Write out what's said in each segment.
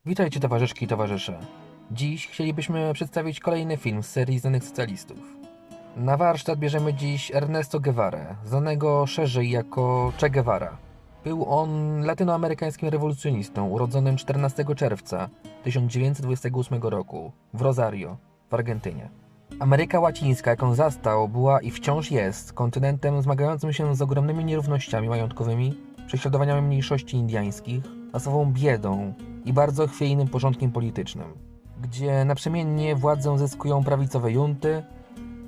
Witajcie towarzyszki i towarzysze. Dziś chcielibyśmy przedstawić kolejny film z serii znanych socjalistów. Na warsztat bierzemy dziś Ernesto Guevarę, znanego szerzej jako Che Guevara. Był on latynoamerykańskim rewolucjonistą urodzonym 14 czerwca 1928 roku w Rosario, w Argentynie. Ameryka Łacińska, jaką zastał, była i wciąż jest kontynentem zmagającym się z ogromnymi nierównościami majątkowymi, prześladowaniami mniejszości indyjskich, masową biedą i bardzo chwiejnym porządkiem politycznym, gdzie naprzemiennie władzę zyskują prawicowe junty,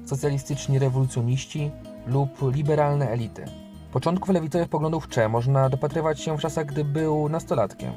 socjalistyczni rewolucjoniści lub liberalne elity. Początków lewicowych poglądów Che można dopatrywać się w czasach, gdy był nastolatkiem.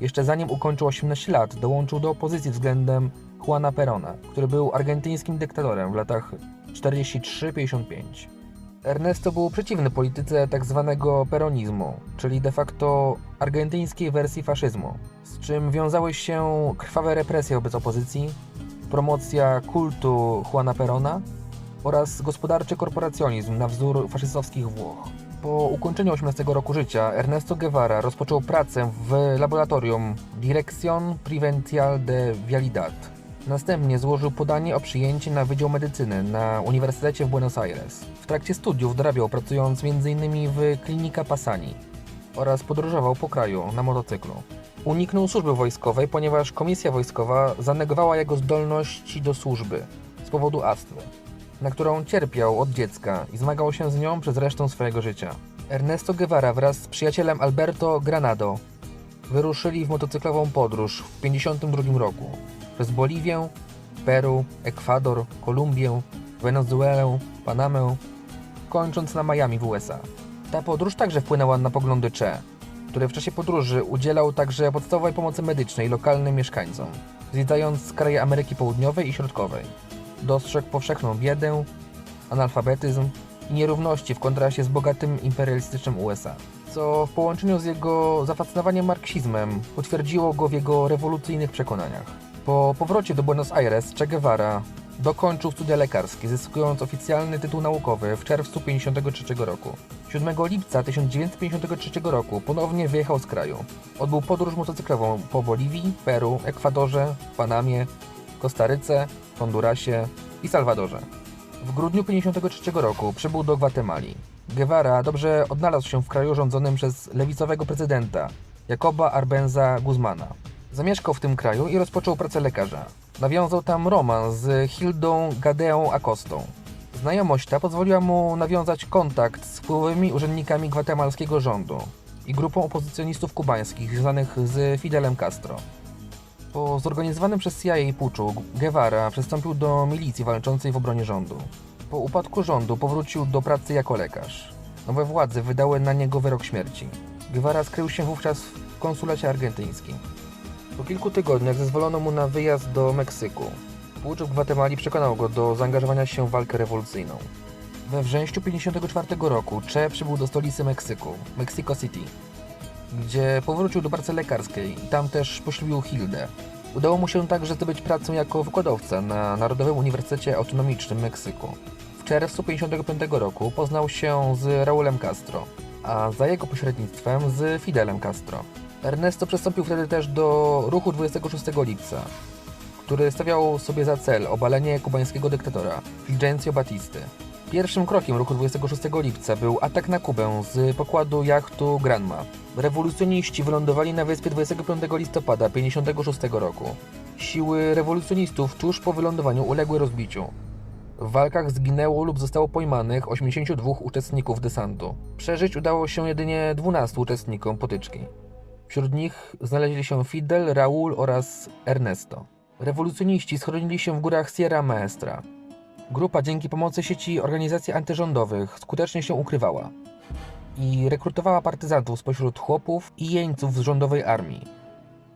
Jeszcze zanim ukończył 18 lat, dołączył do opozycji względem Juana Perona, który był argentyńskim dyktatorem w latach 43-55. Ernesto był przeciwny polityce tzw. peronizmu, czyli de facto argentyńskiej wersji faszyzmu, z czym wiązały się krwawe represje wobec opozycji, promocja kultu Juana Perona oraz gospodarczy korporacjonizm na wzór faszystowskich Włoch. Po ukończeniu 18 roku życia Ernesto Guevara rozpoczął pracę w laboratorium Dirección Provincial de Vialidad. Następnie złożył podanie o przyjęcie na Wydział Medycyny na Uniwersytecie w Buenos Aires. W trakcie studiów dorabiał, pracując m.in. w Klinika Passani oraz podróżował po kraju na motocyklu. Uniknął służby wojskowej, ponieważ komisja wojskowa zanegowała jego zdolności do służby z powodu astmy, na którą cierpiał od dziecka i zmagał się z nią przez resztę swojego życia. Ernesto Guevara wraz z przyjacielem Alberto Granado wyruszyli w motocyklową podróż w 1952 roku przez Boliwię, Peru, Ekwador, Kolumbię, Wenezuelę, Panamę, kończąc na Miami w USA. Ta podróż także wpłynęła na poglądy Che, który w czasie podróży udzielał także podstawowej pomocy medycznej lokalnym mieszkańcom, zwiedzając kraje Ameryki Południowej i Środkowej. Dostrzegł powszechną biedę, analfabetyzm i nierówności w kontraście z bogatym imperialistycznym USA, co w połączeniu z jego zafascynowaniem marksizmem utwierdziło go w jego rewolucyjnych przekonaniach. Po powrocie do Buenos Aires Che Guevara dokończył studia lekarskie, zyskując oficjalny tytuł naukowy w czerwcu 1953 roku. 7 lipca 1953 roku ponownie wyjechał z kraju. Odbył podróż motocyklową po Boliwii, Peru, Ekwadorze, Panamie, Kostaryce, Hondurasie i Salwadorze. W grudniu 1953 roku przybył do Gwatemali. Guevara dobrze odnalazł się w kraju rządzonym przez lewicowego prezydenta Jacoba Arbenza Guzmana. Zamieszkał w tym kraju i rozpoczął pracę lekarza. Nawiązał tam romans z Hildą Gadeą Acostą. Znajomość ta pozwoliła mu nawiązać kontakt z wpływowymi urzędnikami gwatemalskiego rządu i grupą opozycjonistów kubańskich związanych z Fidelem Castro. Po zorganizowanym przez CIA puczu Guevara przystąpił do milicji walczącej w obronie rządu. Po upadku rządu powrócił do pracy jako lekarz. Nowe władze wydały na niego wyrok śmierci. Guevara skrył się wówczas w konsulacie argentyńskim. Po kilku tygodniach zezwolono mu na wyjazd do Meksyku. Pucz w Gwatemali przekonał go do zaangażowania się w walkę rewolucyjną. We wrześniu 1954 roku Che przybył do stolicy Meksyku, Mexico City, gdzie powrócił do pracy lekarskiej i tam też poślubił Hildę. Udało mu się także zdobyć pracę jako wykładowca na Narodowym Uniwersytecie Autonomicznym Meksyku. W czerwcu 1955 roku poznał się z Raulem Castro, a za jego pośrednictwem z Fidelem Castro. Ernesto przystąpił wtedy też do ruchu 26 lipca, który stawiał sobie za cel obalenie kubańskiego dyktatora Fulgencio Batisty. Pierwszym krokiem ruchu 26 lipca był atak na Kubę z pokładu jachtu Granma. Rewolucjoniści wylądowali na wyspie 25 listopada 1956 roku. Siły rewolucjonistów tuż po wylądowaniu uległy rozbiciu. W walkach zginęło lub zostało pojmanych 82 uczestników desantu. Przeżyć udało się jedynie 12 uczestnikom potyczki. Wśród nich znaleźli się Fidel, Raúl oraz Ernesto. Rewolucjoniści schronili się w górach Sierra Maestra. Grupa dzięki pomocy sieci organizacji antyrządowych skutecznie się ukrywała i rekrutowała partyzantów spośród chłopów i jeńców z rządowej armii,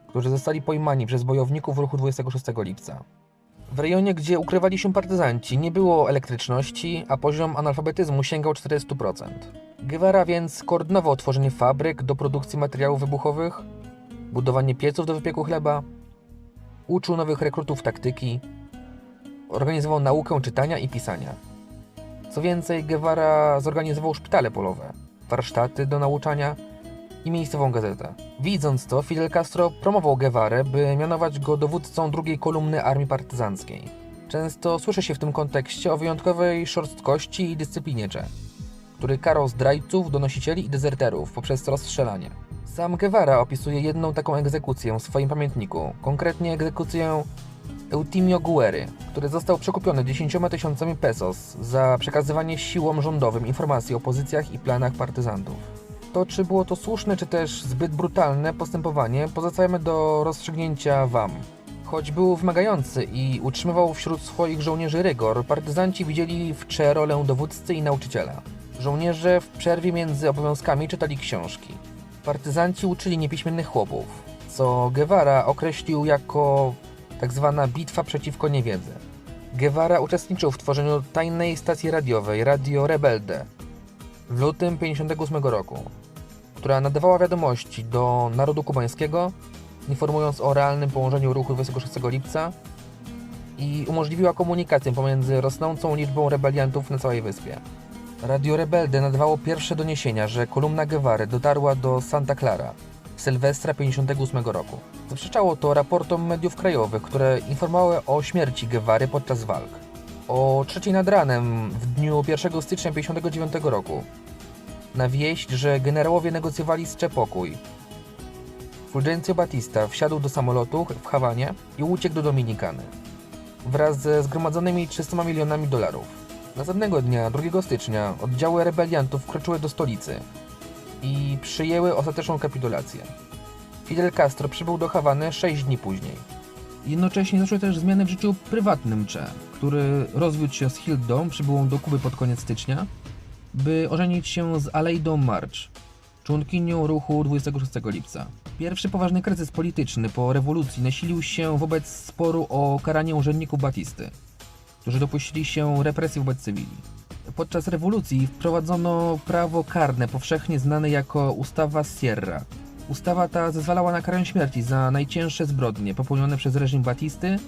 którzy zostali pojmani przez bojowników w ruchu 26 lipca. W rejonie, gdzie ukrywali się partyzanci, nie było elektryczności, a poziom analfabetyzmu sięgał 400%. Guevara więc koordynował tworzenie fabryk do produkcji materiałów wybuchowych, budowanie pieców do wypieku chleba, uczył nowych rekrutów taktyki, organizował naukę czytania i pisania. Co więcej, Guevara zorganizował szpitale polowe, warsztaty do nauczania i miejscową gazetę. Widząc to, Fidel Castro promował Guevarę, by mianować go dowódcą drugiej kolumny armii partyzanckiej. Często słyszy się w tym kontekście o wyjątkowej szorstkości i dyscyplinie Che, który karał zdrajców, donosicieli i dezerterów poprzez rozstrzelanie. Sam Guevara opisuje jedną taką egzekucję w swoim pamiętniku, konkretnie egzekucję Eutimio Guerry, który został przekupiony 10 000 pesos za przekazywanie siłom rządowym informacji o pozycjach i planach partyzantów. To, czy było to słuszne, czy też zbyt brutalne postępowanie, pozostawiamy do rozstrzygnięcia Wam. Choć był wymagający i utrzymywał wśród swoich żołnierzy rygor, partyzanci widzieli w Che rolę dowódcy i nauczyciela. Żołnierze w przerwie między obowiązkami czytali książki. Partyzanci uczyli niepiśmiennych chłopów, co Guevara określił jako tak zwana bitwa przeciwko niewiedzy. Guevara uczestniczył w tworzeniu tajnej stacji radiowej Radio Rebelde w lutym 1958 roku, która nadawała wiadomości do narodu kubańskiego, informując o realnym położeniu ruchu 26 lipca i umożliwiła komunikację pomiędzy rosnącą liczbą rebeliantów na całej wyspie. Radio Rebelde nadawało pierwsze doniesienia, że kolumna Guevary dotarła do Santa Clara w Sylwestra 1958 roku. Zaprzeczało to raportom mediów krajowych, które informowały o śmierci Guevary podczas walk. O 3 nad ranem w dniu 1 stycznia 1959 roku na wieść, że generałowie negocjowali z Che pokój, Fulgencio Batista wsiadł do samolotu w Hawanie i uciekł do Dominikany wraz ze zgromadzonymi 300 milionami dolarów. Następnego dnia, 2 stycznia, oddziały rebeliantów wkroczyły do stolicy i przyjęły ostateczną kapitulację. Fidel Castro przybył do Hawany 6 dni później. Jednocześnie zaszły też zmiany w życiu prywatnym Che, który rozwiódł się z Hildą, przybyłą do Kuby pod koniec stycznia, by ożenić się z Aleidą March, członkinią ruchu 26 lipca. Pierwszy poważny kryzys polityczny po rewolucji nasilił się wobec sporu o karanie urzędników Batisty, którzy dopuścili się represji wobec cywili. Podczas rewolucji wprowadzono prawo karne powszechnie znane jako Ustawa Sierra. Ustawa ta zezwalała na karę śmierci za najcięższe zbrodnie popełnione przez reżim Batisty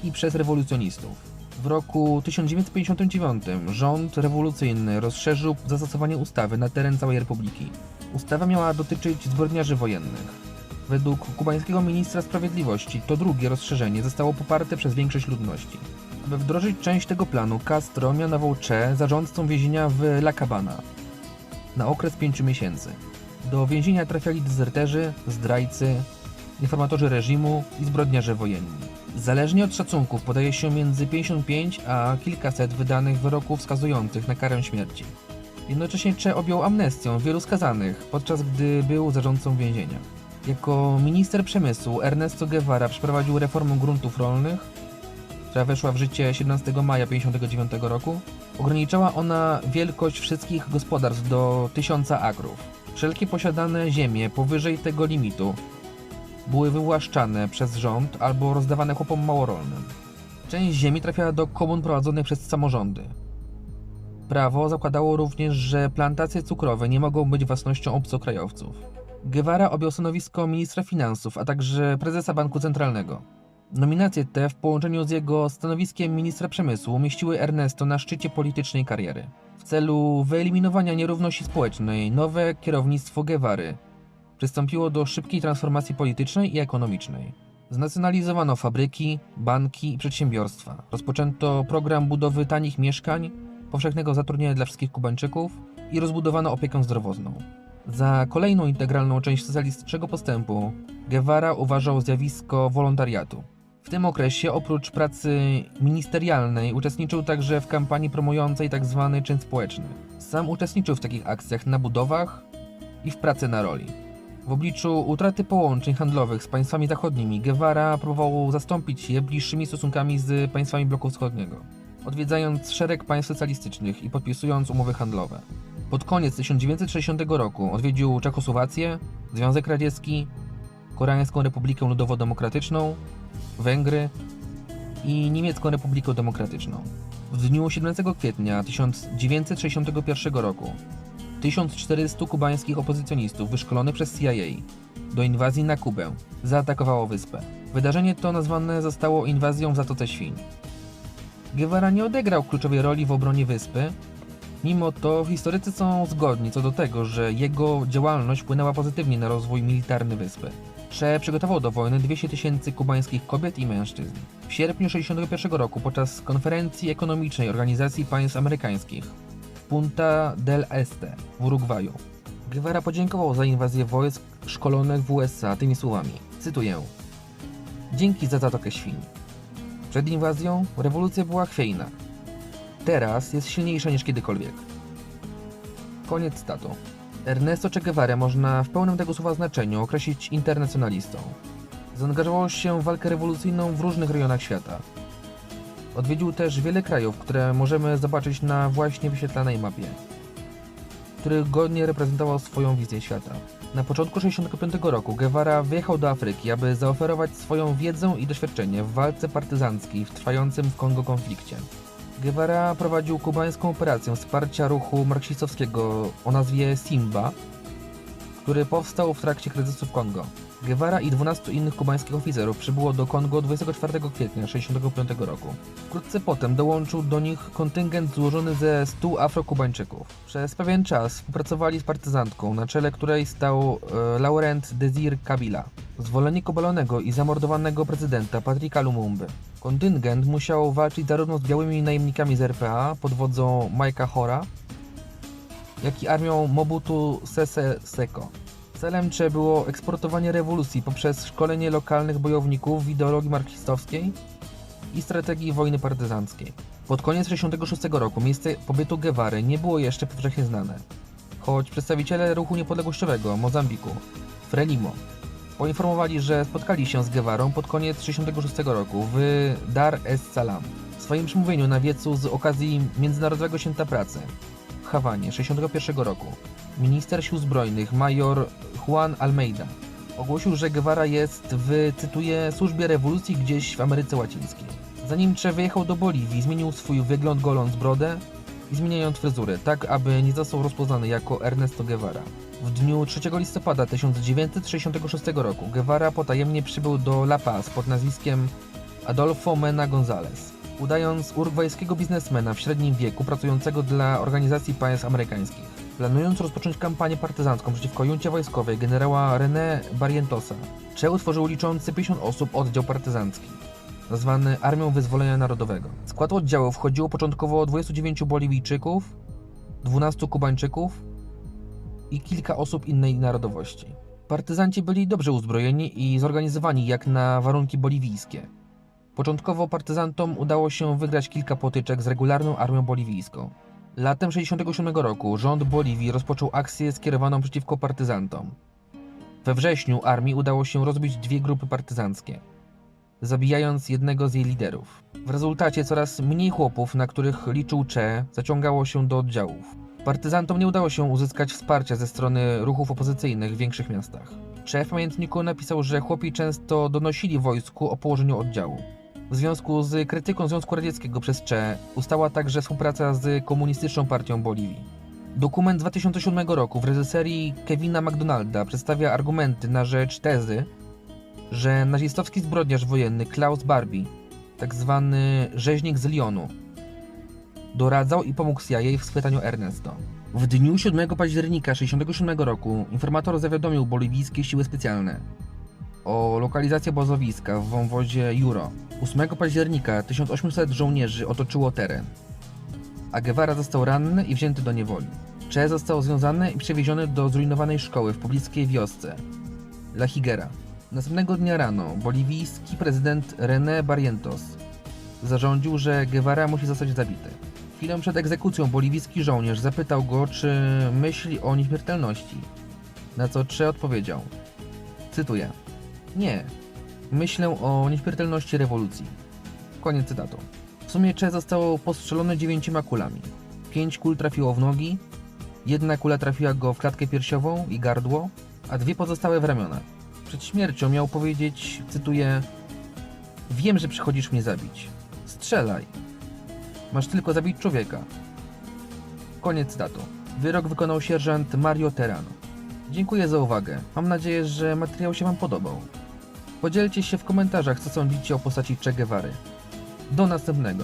i przez rewolucjonistów. W roku 1959 rząd rewolucyjny rozszerzył zastosowanie ustawy na teren całej republiki. Ustawa miała dotyczyć zbrodniarzy wojennych. Według kubańskiego ministra sprawiedliwości to drugie rozszerzenie zostało poparte przez większość ludności. Aby wdrożyć część tego planu, Castro mianował Che zarządcą więzienia w La Habana na okres 5 miesięcy. Do więzienia trafiali dezerterzy, zdrajcy, informatorzy reżimu i zbrodniarze wojenni. Zależnie od szacunków podaje się między 55 a kilkaset wydanych wyroków wskazujących na karę śmierci. Jednocześnie Che objął amnestią wielu skazanych, podczas gdy był zarządcą więzienia. Jako minister przemysłu Ernesto Guevara przeprowadził reformę gruntów rolnych, która weszła w życie 17 maja 1959 roku. Ograniczała ona wielkość wszystkich gospodarstw do 1000 agrów. Wszelkie posiadane ziemie powyżej tego limitu były wywłaszczane przez rząd albo rozdawane chłopom małorolnym. Część ziemi trafiała do komun prowadzonych przez samorządy. Prawo zakładało również, że plantacje cukrowe nie mogą być własnością obcokrajowców. Guevara objął stanowisko ministra finansów, a także prezesa Banku Centralnego. Nominacje te w połączeniu z jego stanowiskiem ministra przemysłu umieściły Ernesto na szczycie politycznej kariery. W celu wyeliminowania nierówności społecznej nowe kierownictwo Guevary przystąpiło do szybkiej transformacji politycznej i ekonomicznej. Znacjonalizowano fabryki, banki i przedsiębiorstwa. Rozpoczęto program budowy tanich mieszkań, powszechnego zatrudnienia dla wszystkich Kubańczyków i rozbudowano opiekę zdrowotną. Za kolejną integralną część socjalistycznego postępu Guevara uważał zjawisko wolontariatu. W tym okresie oprócz pracy ministerialnej uczestniczył także w kampanii promującej tzw. czyn społeczny. Sam uczestniczył w takich akcjach na budowach i w pracy na roli. W obliczu utraty połączeń handlowych z państwami zachodnimi Guevara próbował zastąpić je bliższymi stosunkami z państwami bloku wschodniego, odwiedzając szereg państw socjalistycznych i podpisując umowy handlowe. Pod koniec 1960 roku odwiedził Czechosłowację, Związek Radziecki, Koreańską Republikę Ludowo-Demokratyczną, Węgry i Niemiecką Republikę Demokratyczną. W dniu 17 kwietnia 1961 roku 1400 kubańskich opozycjonistów wyszkolonych przez CIA do inwazji na Kubę zaatakowało wyspę. Wydarzenie to nazwane zostało inwazją w Zatoce Świń. Guevara nie odegrał kluczowej roli w obronie wyspy, Mimo to historycy są zgodni co do tego, że jego działalność wpłynęła pozytywnie na rozwój militarny wyspy. Che przygotował do wojny 200 000 kubańskich kobiet i mężczyzn. W sierpniu 1961 roku podczas konferencji ekonomicznej Organizacji Państw Amerykańskich w Punta del Este w Urugwaju Guevara podziękował za inwazję wojsk szkolonych w USA tymi słowami, cytuję: dzięki za Zatokę Świń. Przed inwazją rewolucja była chwiejna. Teraz jest silniejsza niż kiedykolwiek. Koniec cytatu. Ernesto Che Guevara można w pełnym tego słowa znaczeniu określić internacjonalistą. Zaangażował się w walkę rewolucyjną w różnych rejonach świata. Odwiedził też wiele krajów, które możemy zobaczyć na właśnie wyświetlanej mapie, który godnie reprezentował swoją wizję świata. Na początku 1965 roku Guevara wyjechał do Afryki, aby zaoferować swoją wiedzę i doświadczenie w walce partyzanckiej w trwającym w Kongo konflikcie. Guevara prowadził kubańską operację wsparcia ruchu marksistowskiego o nazwie Simba, który powstał w trakcie kryzysu w Kongo. Guevara i 12 innych kubańskich oficerów przybyło do Kongo 24 kwietnia 1965 roku. Wkrótce potem dołączył do nich kontyngent złożony ze 100 Afrokubańczyków. Przez pewien czas współpracowali z partyzantką, na czele której stał Laurent Désiré Kabila, zwolennik obalonego i zamordowanego prezydenta Patricka Lumumby. Kontyngent musiał walczyć zarówno z białymi najemnikami z RPA pod wodzą Mike'a Hora, jak i armią Mobutu Sese Seko. Celem Che było eksportowanie rewolucji poprzez szkolenie lokalnych bojowników w ideologii marksistowskiej i strategii wojny partyzanckiej. Pod koniec 1966 roku miejsce pobytu Guevary nie było jeszcze powszechnie znane, choć przedstawiciele ruchu niepodległościowego Mozambiku, Frelimo, poinformowali, że spotkali się z Guevarą pod koniec 1966 roku w Dar es Salaam. W swoim przemówieniu na wiecu z okazji Międzynarodowego Święta Pracy w Hawanie 1961 roku minister sił zbrojnych major Juan Almeida ogłosił, że Guevara jest w, cytuję, służbie rewolucji gdzieś w Ameryce Łacińskiej. Zanim Che wyjechał do Boliwii, zmienił swój wygląd, goląc brodę i zmieniając fryzurę, tak aby nie został rozpoznany jako Ernesto Guevara. W dniu 3 listopada 1966 roku Guevara potajemnie przybył do La Paz pod nazwiskiem Adolfo Mena González, udając urugwajskiego biznesmena w średnim wieku pracującego dla Organizacji Państw Amerykańskich. Planując rozpocząć kampanię partyzancką przeciwko juncie wojskowej generała René Barrientosa, Che utworzył liczący 50 osób oddział partyzancki, nazwany Armią Wyzwolenia Narodowego. W skład oddziału wchodziło początkowo 29 Boliwijczyków, 12 Kubańczyków i kilka osób innej narodowości. Partyzanci byli dobrze uzbrojeni i zorganizowani jak na warunki boliwijskie. Początkowo partyzantom udało się wygrać kilka potyczek z regularną armią boliwijską. Latem 1967 roku rząd Boliwii rozpoczął akcję skierowaną przeciwko partyzantom. We wrześniu armii udało się rozbić 2 grupy partyzanckie, zabijając jednego z jej liderów. W rezultacie coraz mniej chłopów, na których liczył Che, zaciągało się do oddziałów. Partyzantom nie udało się uzyskać wsparcia ze strony ruchów opozycyjnych w większych miastach. Che w pamiętniku napisał, że chłopi często donosili wojsku o położeniu oddziału. W związku z krytyką Związku Radzieckiego przez Che ustała także współpraca z Komunistyczną Partią Boliwii. Dokument z 2007 roku w reżyserii Kevina McDonalda przedstawia argumenty na rzecz tezy, że nazistowski zbrodniarz wojenny Klaus Barbie, tzw. rzeźnik z Lyonu, doradzał i pomógł CIA w schwytaniu Ernesto. W dniu 7 października 1967 roku informator zawiadomił boliwijskie siły specjalne o lokalizacji obozowiska w wąwozie Juro. 8 października 1800 żołnierzy otoczyło teren, a Guevara został ranny i wzięty do niewoli. Che został związany i przewieziony do zrujnowanej szkoły w pobliskiej wiosce La Higuera. Następnego dnia rano boliwijski prezydent René Barrientos zarządził, że Guevara musi zostać zabity. Chwilę przed egzekucją boliwijski żołnierz zapytał go, czy myśli o nieśmiertelności, na co Che odpowiedział, cytuję: nie, myślę o nieśmiertelności rewolucji. Koniec cytatu. W sumie Che został postrzelony 9 kulami. 5 kul trafiło w nogi, 1 kula trafiła go w klatkę piersiową i gardło, a 2 pozostałe w ramiona. Przed śmiercią miał powiedzieć, cytuję: wiem, że przychodzisz mnie zabić. Strzelaj. Masz tylko zabić człowieka. Koniec cytatu. Wyrok wykonał sierżant Mario Terano. Dziękuję za uwagę. Mam nadzieję, że materiał się Wam podobał. Podzielcie się w komentarzach, co sądzicie o postaci Che Guevary. Do następnego.